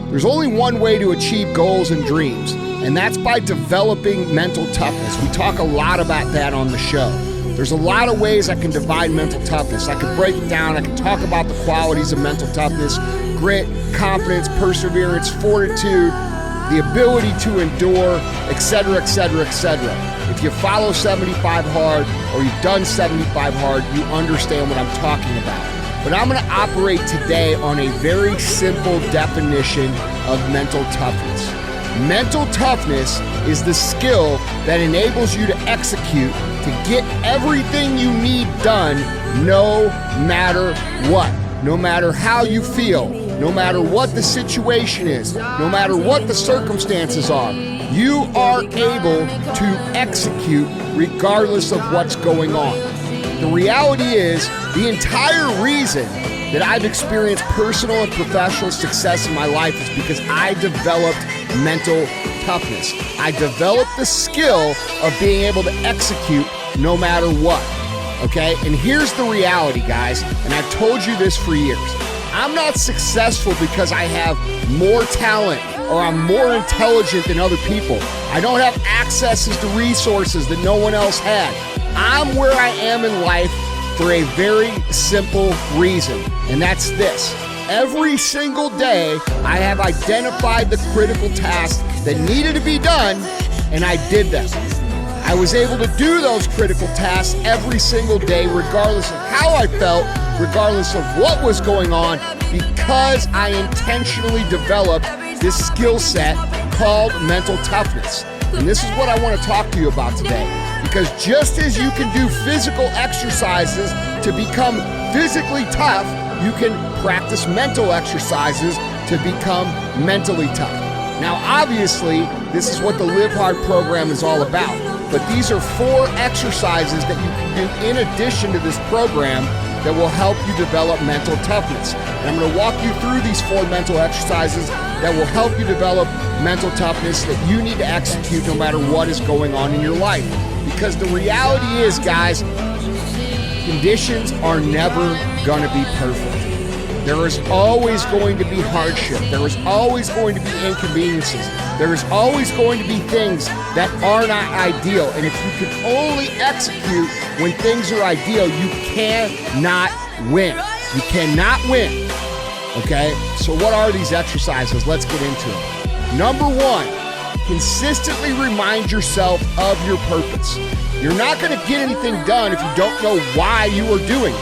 There's only one way to achieve goals and dreams, and that's by developing mental toughness. We talk a lot about that on the show. There's a lot of ways I can define mental toughness. I can break it down. I can talk about the qualities of mental toughness: grit, confidence, perseverance, fortitude, the ability to endure, etc., etc., etc. If you follow 75 Hard or you've done 75 Hard, you understand what I'm talking about. But I'm going to operate today on a very simple definition of mental toughness. Mental toughness is the skill that enables you to execute, to get everything you need done no matter what, no matter how you feel, no matter what the situation is, no matter what the circumstances are. You are able to execute regardless of what's going on. The reality is, the entire reason that I've experienced personal and professional success in my life is because I developed mental toughness. I developed the skill of being able to execute no matter what, okay? And here's the reality, guys, and I've told you this for years. I'm not successful because I have more talent or I'm more intelligent than other people. I don't have accesses to resources that no one else had. I'm where I am in life for a very simple reason, and that's this. Every single day, I have identified the critical tasks that needed to be done, and I did them. I was able to do those critical tasks every single day, regardless of how I felt, regardless of what was going on, because I intentionally developed this skill set called mental toughness. And this is what I want to talk to you about today. Because just as you can do physical exercises to become physically tough, you can practice mental exercises to become mentally tough. Now, obviously, this is what the Live Hard program is all about. But these are 4 exercises that you can do in addition to this program that will help you develop mental toughness. And I'm going to walk you through these 4 mental exercises that will help you develop mental toughness that you need to execute no matter what is going on in your life. Because the reality is, guys, conditions are never going to be perfect. There is always going to be hardship. There is always going to be inconveniences. There is always going to be things that are not ideal. And if you can only execute when things are ideal, you cannot win. You cannot win. Okay? So what are these exercises? Let's get into them. Number 1, consistently remind yourself of your purpose. You're not going to get anything done if you don't know why you are doing it.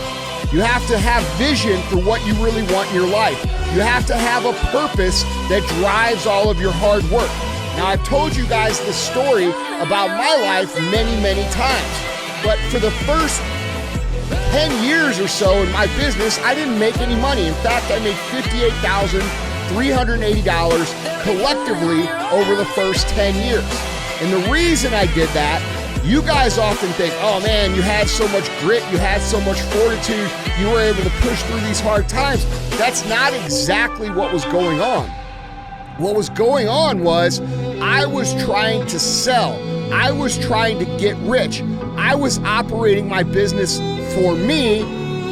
You have to have vision for what you really want in your life. You have to have a purpose that drives all of your hard work. Now, I've told you guys this story about my life many, many times. But for the first 10 years or so in my business, I didn't make any money. In fact, I made $58,380 collectively over the first 10 years. And the reason I did that, you guys often think, oh man, you had so much grit, you had so much fortitude, you were able to push through these hard times. That's not exactly what was going on. What was going on was I was trying to sell. I was trying to get rich. I was operating my business for me,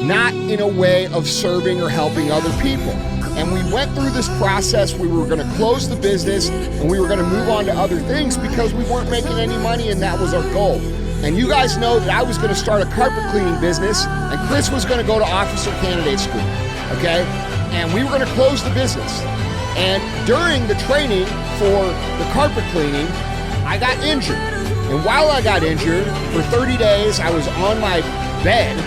not in a way of serving or helping other people. And we went through this process. We were going to close the business and we were going to move on to other things because we weren't making any money, and that was our goal. And you guys know that I was going to start a carpet cleaning business and Chris was going to go to officer candidate school, okay? And we were going to close the business. And during the training for the carpet cleaning, I got injured. And while I got injured, for 30 days, I was on my bed.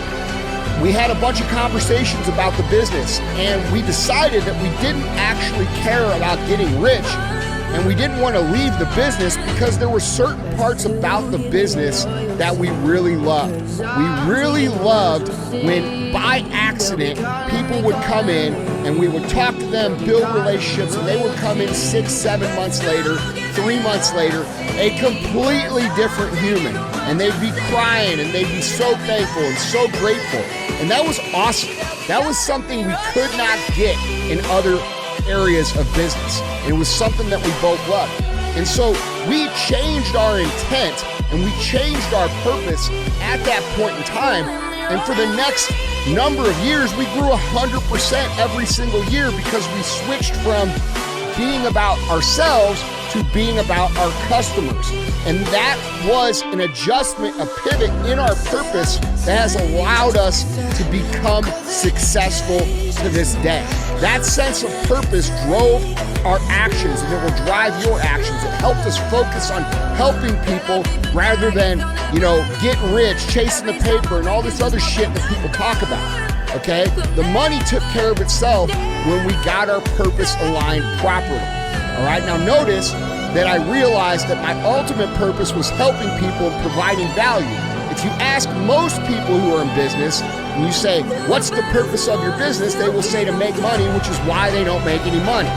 We had a bunch of conversations about the business, and we decided that we didn't actually care about getting rich, and we didn't want to leave the business because there were certain parts about the business that we really loved. We really loved when, by accident, people would come in and we would talk to them, build relationships, and they would come in 6, 7 months later, 3 months later, a completely different human. And they'd be crying and they'd be so thankful and so grateful. And that was awesome. That was something we could not get in other areas of business. And it was something that we both loved. And so we changed our intent and we changed our purpose at that point in time. And for the next number of years, we grew 100% every single year because we switched from being about ourselves to being about our customers. And that was an adjustment, a pivot in our purpose that has allowed us to become successful to this day. That sense of purpose drove our actions, and it will drive your actions. It helped us focus on helping people rather than, getting rich, chasing the paper, and all this other shit that people talk about. Okay? The money took care of itself when we got our purpose aligned properly. All right? Now notice that I realized that my ultimate purpose was helping people and providing value. If you ask most people who are in business, and you say, what's the purpose of your business? They will say to make money, which is why they don't make any money.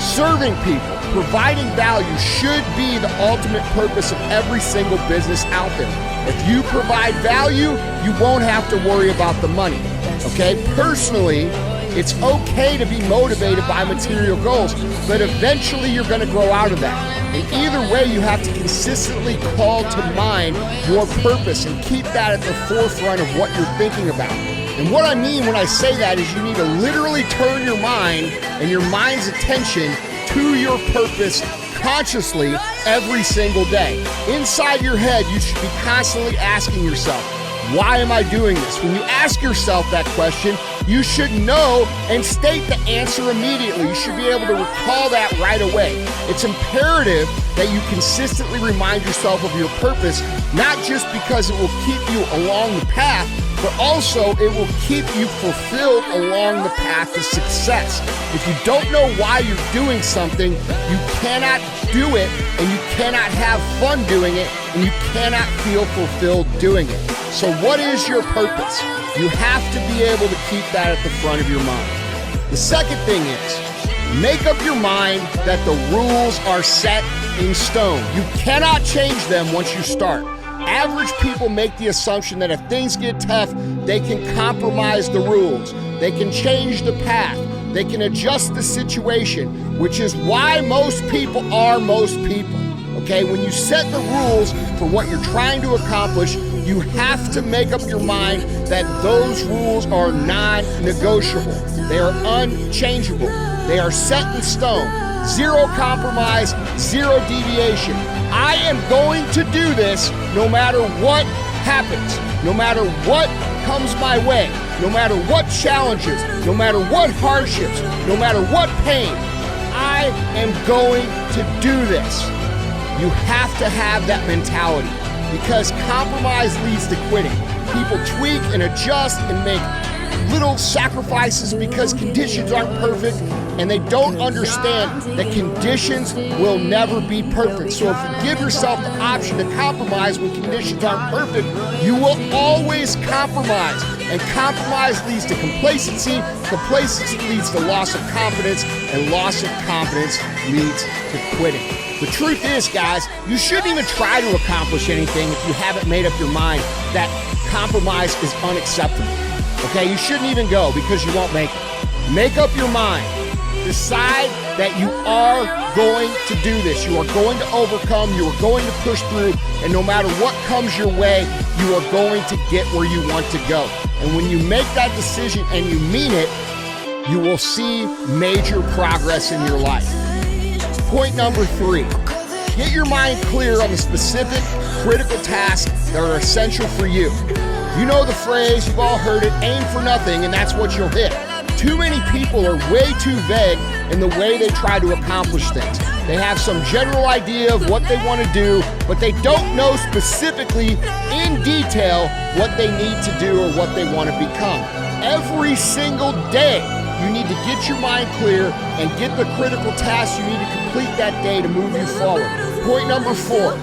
Serving people, providing value should be the ultimate purpose of every single business out there. If you provide value, you won't have to worry about the money. Okay? Personally, it's okay to be motivated by material goals, but eventually you're going to grow out of that. And either way, you have to consistently call to mind your purpose and keep that at the forefront of what you're thinking about. And what I mean when I say that is you need to literally turn your mind and your mind's attention to your purpose consciously every single day. Inside your head, you should be constantly asking yourself, why am I doing this? When you ask yourself that question, you should know and state the answer immediately. You should be able to recall that right away. It's imperative that you consistently remind yourself of your purpose, not just because it will keep you along the path, but also it will keep you fulfilled along the path to success. If you don't know why you're doing something, you cannot do it, and you cannot have fun doing it, and you cannot feel fulfilled doing it. So what is your purpose? You have to be able to keep that at the front of your mind. The second thing is, make up your mind that the rules are set in stone. You cannot change them once you start. Average people make the assumption that if things get tough, they can compromise the rules. They can change the path. They can adjust the situation, which is why most people are most people. Okay, when you set the rules for what you're trying to accomplish, you have to make up your mind that those rules are non-negotiable. They are unchangeable. They are set in stone. Zero compromise, zero deviation. I am going to do this no matter what happens, no matter what comes my way, no matter what challenges, no matter what hardships, no matter what pain. I am going to do this. You have to have that mentality, because compromise leads to quitting. People tweak and adjust and make little sacrifices because conditions aren't perfect, and they don't understand that conditions will never be perfect. So if you give yourself the option to compromise when conditions aren't perfect, you will always compromise. And compromise leads to complacency. Complacency leads to loss of confidence, and loss of confidence leads to quitting. The truth is, guys, you shouldn't even try to accomplish anything if you haven't made up your mind that compromise is unacceptable. Okay, you shouldn't even go, because you won't make it. Make up your mind. Decide that you are going to do this. You are going to overcome. You are going to push through. And no matter what comes your way, you are going to get where you want to go. And when you make that decision and you mean it, you will see major progress in your life. Point number 3, get your mind clear on the specific critical tasks that are essential for you. You know the phrase, you've all heard it, aim for nothing, and that's what you'll hit. Too many people are way too vague in the way they try to accomplish things. They have some general idea of what they want to do, but they don't know specifically in detail what they need to do or what they want to become. Every single day, you need to get your mind clear and get the critical tasks you need to complete that day to move you forward. Point number 4,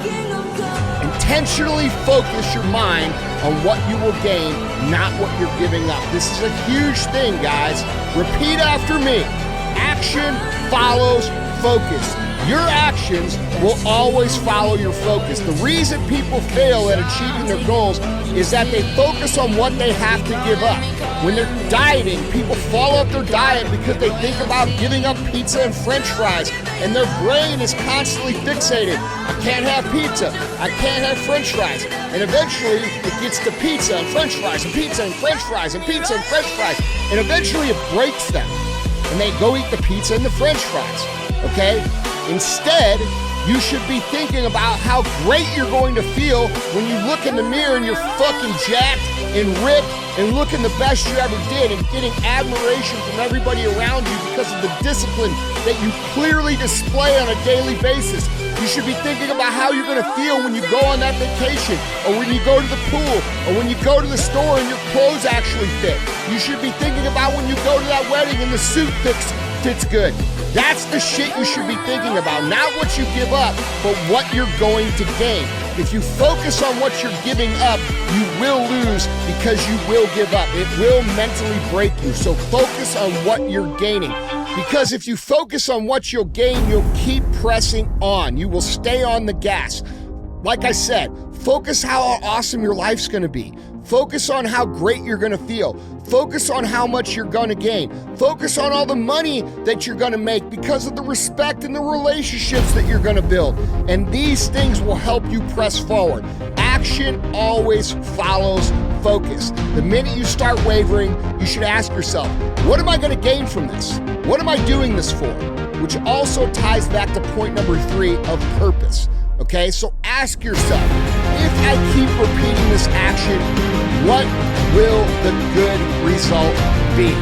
intentionally focus your mind on what you will gain, not what you're giving up. This is a huge thing, guys. Repeat after me. Action follows focus. Your actions will always follow your focus. The reason people fail at achieving their goals is that they focus on what they have to give up. When they're dieting, people follow up their diet because they think about giving up pizza and French fries, and their brain is constantly fixated. I can't have pizza. I can't have French fries. And eventually, it gets to pizza and French fries and pizza and French fries and pizza and French fries. And eventually, it breaks them. And they go eat the pizza and the French fries. okay? Instead, you should be thinking about how great you're going to feel when you look in the mirror and you're fucking jacked and ripped and looking the best you ever did and getting admiration from everybody around you because of the discipline that you clearly display on a daily basis. You should be thinking about how you're going to feel when you go on that vacation, or when you go to the pool, or when you go to the store and your clothes actually fit. You should be thinking about when you go to that wedding and the suit fits good. That's the shit you should be thinking about. Not what you give up, but what you're going to gain. If you focus on what you're giving up, you will lose because you will give up. It will mentally break you. So focus on what you're gaining. Because if you focus on what you'll gain, you'll keep pressing on. You will stay on the gas. Like I said, focus how awesome your life's gonna be. Focus on how great you're gonna feel. Focus on how much you're gonna gain. Focus on all the money that you're gonna make because of the respect and the relationships that you're gonna build. And these things will help you press forward. Action always follows focus. The minute you start wavering, you should ask yourself, what am I gonna gain from this? What am I doing this for? Which also ties back to point number 3 of purpose. Okay, so ask yourself, if I keep repeating this action, what will the good result be?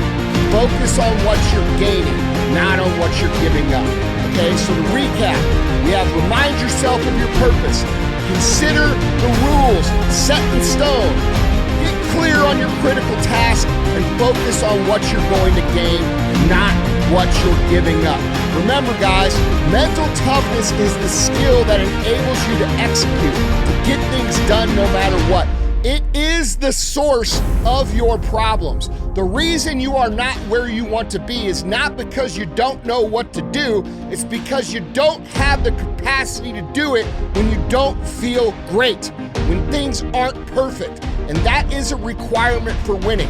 Focus on what you're gaining, not on what you're giving up. Okay, so to recap, we have remind yourself of your purpose. Consider the rules set in stone. Get clear on your critical task and focus on what you're going to gain, not what you're giving up. Remember, guys, mental toughness is the skill that enables you to execute, to get things done no matter what. It is the source of your problems. The reason you are not where you want to be is not because you don't know what to do, it's because you don't have the capacity to do it when you don't feel great, when things aren't perfect. And that is a requirement for winning.